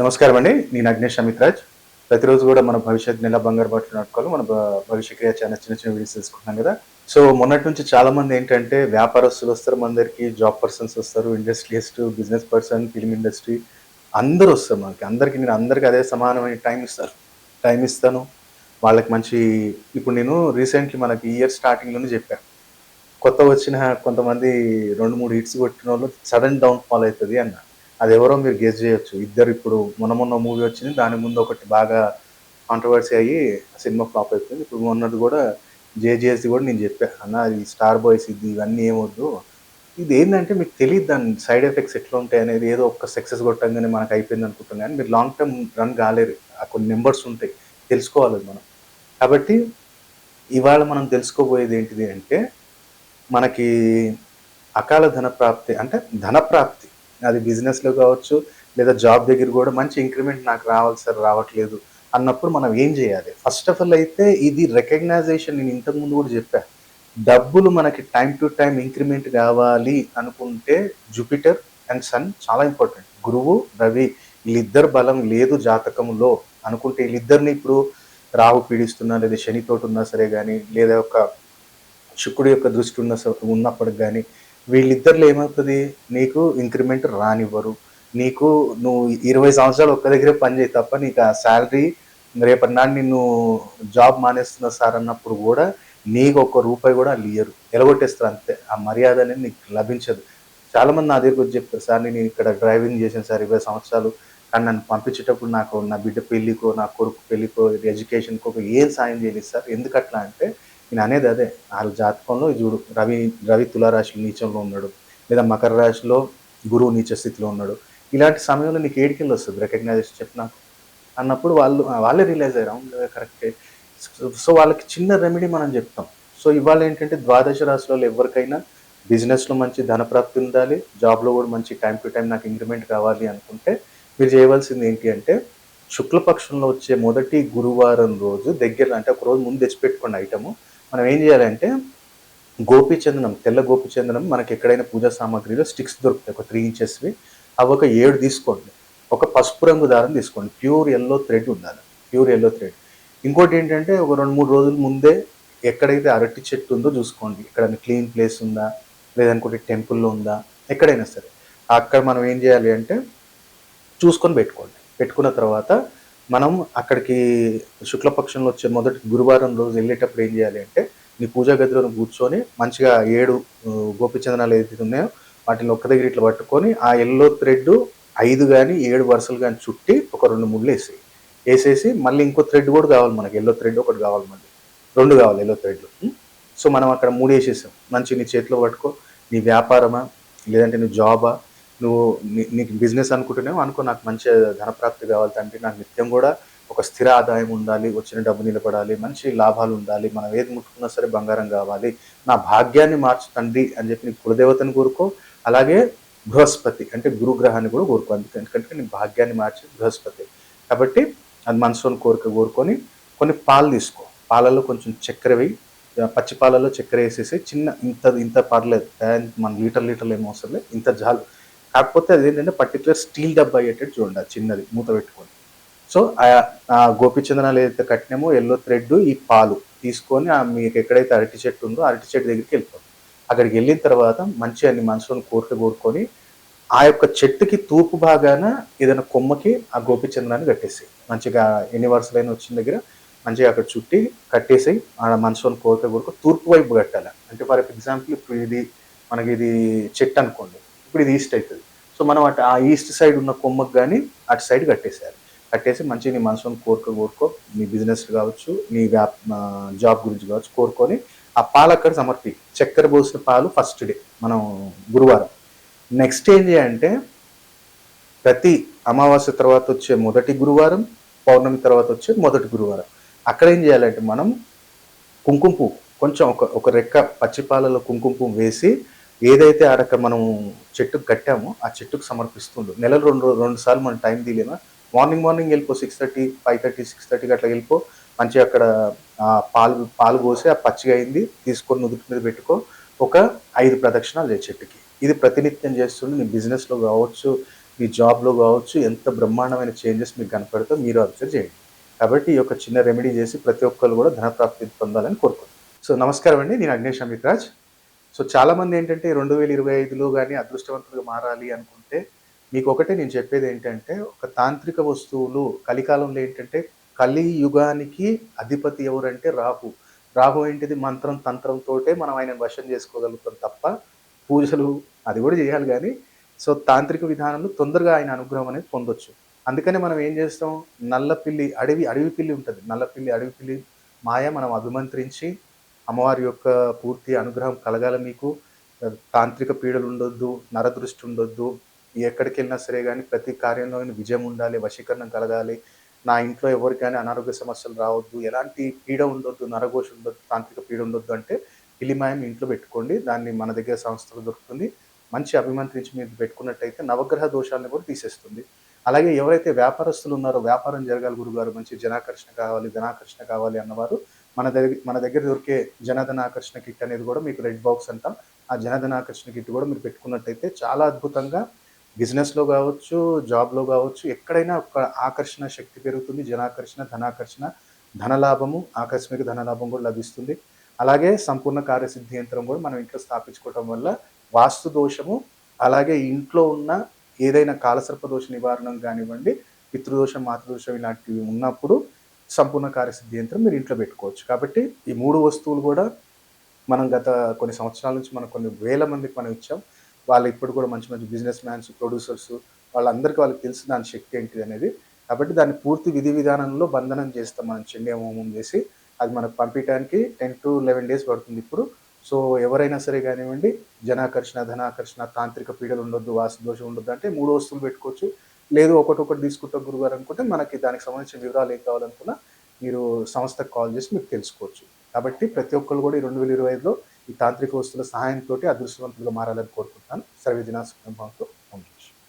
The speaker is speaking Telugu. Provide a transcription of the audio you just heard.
నమస్కారం అండి. నేను అగ్నేష్ అమిత్రాజ్. ప్రతిరోజు కూడా మన భవిష్యత్తుని ఎలా బంగారు బాటలో నడుపుకోవాలో మన భవిష్య క్రియ ఛానల్ చిన్న చిన్న వీడియోస్ తెలుసుకుంటున్నాం కదా! సో, మొన్నటి నుంచి చాలామంది ఏంటంటే వ్యాపారస్తులు వస్తారు మన దగ్గరికి, జాబ్ పర్సన్స్ వస్తారు, industrialist, business person, film industry అందరూ వస్తారు మనకి. అందరికి అదే సమానమైన టైం ఇస్తాను. వాళ్ళకి మంచి ఇప్పుడు నేను రీసెంట్‌లీ మనకి ఈ ఇయర్ స్టార్టింగ్‌లోనే చెప్పా. కొత్తగొచ్చిన కొంతమంది 2, 3 హిట్స్ కొట్టినోళ్ళు సడెన్ డౌన్ ఫాల్ అయితది అన్న. అదెవరో మీరు గెస్ జేయొచ్చు. ఇద్దరు ఇప్పుడు మొన్న మూవీ వచ్చింది. దాని ముందు ఒకటి బాగా కాంట్రోవర్సీ అయ్యి సినిమా ఫ్లాప్ అయిపోయింది. ఇప్పుడు మొన్నటిది గూడా 'జేజేఎస్‌ది' గూడా నేను జెప్పా. అన్న ఈ 'స్టార్ బాయ్స్' ఇవన్నీ ఏమొద్దు. ఇదేందంటే మీకు తెలీదు దాని సైడ్ ఎఫెక్ట్స్ ఎట్లుంటాయనేది. ఏదో ఒక్క సక్సెస్ కొట్టంగానే మనకయిపోయింది అనుకుంటాం గానీ, మీరు లాంగ్ టర్మ్ రన్ గాలేరు. కొన్ని నంబర్స్ ఉంటాయి. తెలుసుకోవాలది మనం. కాబట్టి ఇవాళ మనం తెలుసుకోబోయేది ఏంటిది అంటే మనకి అకాల ధన ప్రాప్తి అంటే ధన ప్రాప్తి. అది బిజినెస్‌లో కావచ్చు, లేదా జాబ్ దగ్గర గూడా మంచి ఇంక్రిమెంట్ నాకు రావాలి సార్ రావట్లేదు అన్నప్పుడు మనం ఏం జేయాలి? ఫస్ట్ ఆఫ్ ఆల్ అయితే ఇది రికగ్నైజేషన్ నేను ఇంతకు ముందు గూడా జెప్పా. డబ్బులు మనకి టైమ్ టు టైమ్ ఇంక్రిమెంట్ గావాలి అనుకుంటే జూపిటర్ అండ్ సన్ చాలా ఇంపార్టెంట్. గురువు, రవి వీళ్ళిద్దరి బలం లేదు జాతకంలో అనుకుంటే వీళ్ళిద్దరిని ఇప్పుడు రాహు పీడిస్తున్నా, లేదా శనితోటున్నా సరే గాని, లేదా ఒక శుక్రుడి యొక్క దృష్టి ఉన్నప్పటికి గానీ, వీళ్ళిద్దరిలో ఏమవుతది, నీకు ఇంక్రిమెంట్ రానివ్వరు. నువ్వు 20 సంవత్సరాలు ఒక్క దగ్గరే పని చేయి తప్ప నీకు ఆ సాలరీ రేపటి నాడు నిన్ను జాబ్ మానేస్తున్నా సార్ అన్నప్పుడు గూడా నీకు ఒక్క రూపాయి గూడా ఆళ్ళియ్యరు. ఎలగొట్టేస్తారు అంతే. ఆ మర్యాద అనేది నీకు లభించదు. చాలామంది నా దగ్గరకొచ్చి చెప్తారు, సార్ నేను ఇక్కడ డ్రైవింగ్ చేశాను సార్ 20 సంవత్సరాలు. కానీ నన్ను పంపించేటప్పుడు నాకు నా బిడ్డ పెళ్ళికో, నా కొడుకు పెళ్ళికో, ఎడ్యుకేషన్‌కో ఏం సాయం చేయలేదు సార్. ఎందుకట్లా అంటే నేననేది అదే. ఆళ్ళ జాతకంలో జూడు రవి తులారాశిలో నీచంలో ఉన్నాడు. లేదా మకర రాశిలో గురువు నీచ స్థితిలో ఉన్నాడు. ఇలాంటి సమయంలో నీకు ఏడికెళ్ళొస్తది రికగ్నైజేషన్ చెప్పు నాకు? అన్నప్పుడు వాళ్ళే రియలైజ్ అయ్యారు. అవును కదా! కరెక్టే. సో, వాళ్ళకి చిన్న రెమెడీ మనం జెప్తాం. సో, ఇవాళేంటంటే ద్వాదశ రాశులలో ఎవరికైనా బిజినెస్‌లో మంచి ధనప్రాప్తి ఉండాలి. జాబ్‌లో గూడా మంచి టైమ్ టు టైమ్ నాకు ఇంక్రిమెంట్ కావాలి అనుకుంటే మీరు చేయవలసింది ఏంటి అంటే శుక్లపక్షంలో వచ్చే మొదటి గురువారం రోజు దగ్గరలో అంటే ఒక రోజు ముందు తెచ్చిపెట్టుకోండి ఐటెము. మనం ఏం జేయాలంటే గోపీచందనం, తెల్ల గోపీచందనం మనకెక్కడైనా పూజా సామాగ్రిలో స్టిక్స్ దొరుకుతాయి. ఒక 3 ఇంచెస్‌వి. అవొక 7 తీసుకోండి. ఒక పసుపు రంగు దారం తీసుకోండి. ప్యూర్ యెల్లో థ్రెడ్ ఉండాలి. Pure yellow thread. ఇంకోటేంటంటే ఒక 2, 3 రోజుల ముందే ఎక్కడైతే అరటి చెట్టు ఉందో చూసుకోండి. ఎక్కడైనా క్లీన్ ప్లేస్ ఉందా? లేదనుకుంటే టెంపుల్‌లో ఉందా? ఎక్కడైనా సరే. అక్కడ మనం ఏం జేయాలి అంటే చూసుకొని పెట్టుకోండి. పెట్టుకున్న తర్వాత మనం అక్కడికి శుక్లపక్షంలో వచ్చే మొదటి గురువారం రోజు ఎళ్ళేటప్పుడు ఏం జేయాలి అంటే నీ పూజా గదిలో కూర్చొని మంచిగా 7 గోపీచందనాలు ఏదైతే ఉన్నాయో వాటిని ఒక్క దగ్గర ఇట్లా పట్టుకొని ఆ యెల్లో థ్రెడ్ 5 గాని, 7 వరుసలు గాని చుట్టి ఒక 2 ముళ్ళేసేయి. ఏసేసి మళ్ళీ ఇంకో థ్రెడ్ గూడా కావాలి మనకి. యెల్లో థ్రెడ్ ఒకటి కావాలి మళ్ళీ. 2 కావాలి యెల్లో థ్రెడ్‌లు. సో, మనం అక్కడ 3 ఏసేసాం. మంచిగా నీ చేతిలో పట్టుకో. నీ వ్యాపారమా? లేదంటే నీ జాబా? నువ్వు నీకు బిజినెస్ అనుకుంటున్నావు అనుకో, నాకు మంచి ధనప్రాప్తి కావాలి తండ్రి. నాకు నిత్యం గూడా ఒక స్థిర ఆదాయం ఉండాలి. వచ్చిన డబ్బు నిలబడాలి. మంచి లాభాలు ఉండాలి. మనం ఏది ముట్టుకున్నా సరే బంగారం కావాలి. నా భాగ్యాన్ని మార్చు తండ్రి అని చెప్పి నీ కులదేవతను కోరుకో. అలాగే బృహస్పతి అంటే గురుగ్రహాన్ని కూడా కోరుకో. ఎందుకంటే నీ భాగ్యాన్ని మార్చే బృహస్పతి. కాబట్టి అది మనసులోని కోరిక కోరుకొని కొన్ని పాలు తీసుకో. పాలల్లో కొంచెం చక్కెర వెయ్యి. పచ్చి పాలల్లో చక్కెర ఏసేసి చిన్న ఇంత పర్లేదు. మన లీటర్లు ఏమి అవసరం లేదు. ఇంత చాలు. కాకపోతే అదేంటంటే పర్టిక్యులర్ స్టీల్ డబ్బా అయ్యేటట్టు చూడండి. అది చిన్నది మూత పెట్టుకొని. సో, ఆ గోపీచందనాలు ఏదైతే కట్టినామో యెల్లో థ్రెడ్, ఈ పాలు తీసుకొని మీకు ఎక్కడైతే అరటి చెట్టు ఉందో అరటి చెట్టు దగ్గరికి వెళ్ళిపోండి. అక్కడికి వెళ్ళిన తర్వాత మంచిగా నీ మనసులోని కోరిక కోరుకొని ఆ యొక్క చెట్టుకి తూర్పు భాగాన ఏదైనా కొమ్మకి ఆ గోపీచందనాన్ని కట్టేసేయి. మంచిగా ఎన్ని వరుసలైనా వచ్చిన దగ్గర మంచిగా అక్కడ చుట్టి కట్టేసేయి. ఆడ మనసులోని కోరిక కోరుకో. తూర్పు వైపు కట్టాలి. అంటే ఫర్ ఎగ్జాంపుల్ ఇప్పుడు మనకిది చెట్టు అనుకోండి. ఇప్పుడు ఇది ఈస్ట్ అయితది. సో, మనం ఆ ఈస్ట్ సైడ్ ఉన్న కొమ్మకి గాని అటు సైడ్ కట్టేసేయాలి. కట్టేసి మంచిగా నీ మనసులోని కోరిక కోరుకో. నీ బిజినెస్ కావచ్చు, నీ జాబ్ గురించి కావచ్చు కోరుకొని ఆ పాలు అక్కడ సమర్పి. చక్కెర పోసిన పాలు ఫస్ట్ డే మనం గురువారం. నెక్స్ట్ ఏం చేయాలంటే ప్రతి అమావాస్య తర్వాత వచ్చే మొదటి గురువారం, పౌర్ణమి తర్వాత వచ్చే మొదటి గురువారం. అక్కడ ఏం చేయాలంటే మనం కుంకుమ పువ్వు కొంచెం ఒక రెక్క పచ్చి పాలలో కుంకుమ పువ్వు వేసి ఏదైతే ఆడక మనం చెట్టుకు కట్టామో ఆ చెట్టుకు సమర్పిస్తుండు. నెలలో 2 సార్లు మనం టైం తీయలేమా? మార్నింగ్ వెళ్ళిపో 6:30, 5:30, 6:30కి అట్లా వెళ్ళిపో. మంచిగా అక్కడ పాలు పోసి ఆ పచ్చిగా అయింది తీసుకొని నుదుటి మీద పెట్టుకో. ఒక 5 ప్రదక్షిణాలు చేయి చెట్టుకి. ఇది ప్రతినిత్యం చేస్తుండు నీ బిజినెస్‌లో కావచ్చు, మీ జాబ్‌లో కావచ్చు ఎంత బ్రహ్మాండమైన చేంజెస్ మీకు కనపడతాయో మీరు అబ్జర్వ్ చేయండి. కాబట్టి ఈ యొక్క చిన్న రెమెడీ చేసి ప్రతి ఒక్కళ్ళు కూడా ధనప్రాప్తి పొందాలని కోరుకుంటున్నాను. సో, నమస్కారం అండి. నేను అగ్నేష్ అమిత్‌రాజ్. సో, చాలామంది ఏంటంటే 2025లో గాని అదృష్టవంతులుగా మారాలి అనుకుంటే మీకొకటే నేను చెప్పేదేంటంటే ఒక తాంత్రిక వస్తువులు కలికాలంలో ఏంటంటే కలియుగానికి అధిపతి ఎవరంటే రాహు. రాహు ఏంటిది మంత్రం, తంత్రంతోటే మనం ఆయనను వశం చేసుకోగలుగుతాం తప్ప పూజలు అది కూడా చేయాలి గానీ, సో, తాంత్రిక విధానంలో తొందరగా ఆయన అనుగ్రహం అనేది పొందొచ్చు. అందుకనే మనం ఏం చేస్తాం, నల్ల పిల్లి అడవి పిల్లి ఉంటది. నల్ల పిల్లి, అడవి పిల్లి మాయ మనం అభిమంత్రించి అమ్మవారి యొక్క పూర్తి అనుగ్రహం కలగాలి మీకు. తాంత్రిక పీడలుండొద్దు, నరదృష్టి ఉండొద్దు. ఎక్కడికెళ్ళినా సరే గానీ ప్రతి కార్యంలోని విజయం ఉండాలి, వశీకరణం కలగాలి. నా ఇంట్లో ఎవరికి గాని అనారోగ్య సమస్యలు రావద్దు, ఎలాంటి పీడ ఉండొద్దు, నరఘోష ఉండొద్దు, తాంత్రిక పీడ ఉండొద్దు అంటే పిల్లిమాయ మీ ఇంట్లో పెట్టుకోండి. దాన్ని మన దగ్గర సంస్థలో దొరుకుతుంది. మంచి అభిమంత్రించి మీరు పెట్టుకున్నట్టయితే నవగ్రహ దోషాలను కూడా తీసేస్తుంది. అలాగే ఎవరైతే వ్యాపారస్తులు ఉన్నారో వ్యాపారం జరగాలి గురుగారు, మంచి జనాకర్షణ కావాలి, ధనాకర్షణ కావాలి అన్నవారు మన దగ్గర దొరికే జనధనాకర్షణ కిట్ అనేది కూడా మీకు రెడ్ బాక్స్ అంటాం. ఆ జనధనాకర్షణ కిట్ కూడా మీరు పెట్టుకున్నట్టయితే చాలా అద్భుతంగా బిజినెస్‌లో గావచ్చు, జాబ్‌లో గావచ్చు ఎక్కడైనా ఒక ఆకర్షణ శక్తి పెరుగుతుంది. జనాకర్షణ, ధనాకర్షణ, ధనలాభము, ఆకస్మిక ధనలాభం కూడా లభిస్తుంది. అలాగే సంపూర్ణ కార్యసిద్ధి యంత్రం కూడా మనం ఇంట్లో స్థాపించుకోవటం వల్ల వాస్తు దోషము, అలాగే ఇంట్లో ఉన్న ఏదైనా కాలసర్ప దోష నివారణం గానివ్వండి, పితృదోషం, మాతృదోషం ఇలాంటివి ఉన్నప్పుడు సంపూర్ణ కార్యసిద్ధి యంత్రం మీరు ఇంట్లో పెట్టుకోవచ్చు. కాబట్టి ఈ 3 వస్తువులు గూడా మనం గత కొన్ని సంవత్సరాల నుంచి మనం కొన్ని వేల మందికి మనం ఇచ్చాం. వాళ్ళు ఇప్పుడు కూడా మంచి మంచి బిజినెస్ మ్యాన్స్, ప్రొడ్యూసర్స్ వాళ్ళకి తెలుసు దాని శక్తి ఏంటిదనేది. కాబట్టి దాన్ని పూర్తి విధి విధానంలో బంధనం చేస్తాం మనం చండీ హోమం చేసి. అది మనకు పంపియటానికి 10-11 డేస్ పడుతుందిప్పుడు. సో, ఎవరైనా సరే గానివ్వండి, జనాకర్షణ, ధనాకర్షణ, తాంత్రిక పీడలు ఉండొద్దు, వాస్తు దోషం ఉండొద్దు అంటే 3 వస్తువులు పెట్టుకోవచ్చు. లేదు ఒకటొకటి తీసుకుంటాం గురుగారు అనుకుంటే మనకి దానికి సంబంధించిన వివరాలు ఏం కావాలనుకున్నా మీరు సంస్థకు కాల్ చేసి మీరు తెలుసుకోవచ్చు. కాబట్టి ప్రతి ఒక్కళ్ళు కూడా ఈ 2025లో ఈ తాంత్రిక వస్తువుల సహాయంతోటి అదృష్టవంతులుగా మారాలని కోరుకుంటున్నాను. సర్వే జనా సుఖినో భవంతు. ఓం నమః శివాయ.